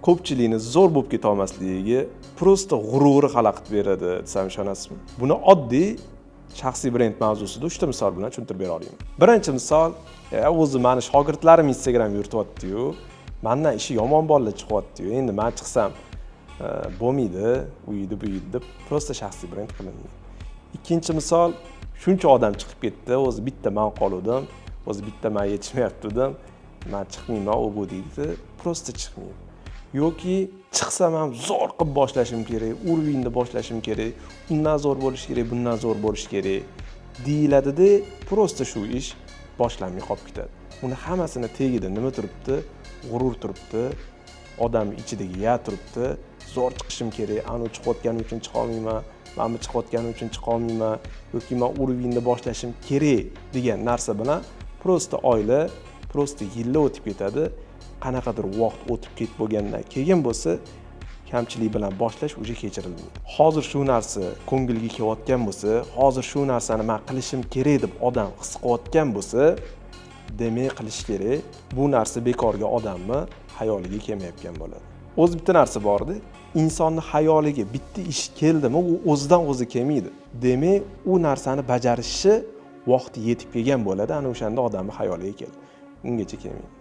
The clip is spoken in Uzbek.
ko'pchilikni zo'r bo'lib keta olmasligiga prosta g'ururi xalaqit beradi desam ishonasizmi? Buni oddiy shaxsiy brend mavzusida 3 ta misol bilan tushuntirib bera olaman. Birinchi misol, o'zi meni shogirdlarim Instagram yurityapti-yu, mendan ishi yomon bolalar chiqyapti-yu. Endi men chiqsam bo'lmaydi, uydi bu uydi deb prosta shaxsiy brend qilinadi. Ikkinchi misol, shuncha odam chiqib ketdi, o'zi bitta men qoldim, o'zi bitta men yetishmayapti-dim. Men chiqmayman, u bu deydi, prosta chiqmayman. Yoki chiqsam ham zo'r qilib boshlashim kerak, urovingda boshlashim kerak, undan zo'r bo'lish kerak, bundan zo'r bo'lish kerak deyiladi-da, prosta shu ish boshlanmay qolib ketadi. Uni hammasini tagida nima turibdi? G'urur turibdi, odam ichidagi ya turibdi, zo'r chiqishim kerak, anu chiqayotgani uchun chiqa olmayman, men chiqayotgani uchun chiqa olmayman, yoki men urovingda boshlashim kerak degan narsa bilan prosta oylar, prosta yillar o'tib ketadi. Qanaqadir vaqt o'tib ketib bo'lgandan keyin bo'lsa, kamchilik bilan boshlash uje kechirilmaydi. Hozir shu narsa ko'ngilga kelayotgan bo'lsa, hozir shu narsani men qilishim kerak deb odam his qilayotgan bo'lsa, demak qilish kerak. Bu narsa bekorga odamni xayoliga kelmayotgan bo'ladi. O'zi bitta narsa bor-da, insonning xayoliga bitta ish keldimi, u o'zidan o'zi kelmaydi. Demak, u narsani bajarishi vaqti yetib kelgan bo'ladi, ana o'shanda odamning xayoliga keladi. Ungacha kelmaydi.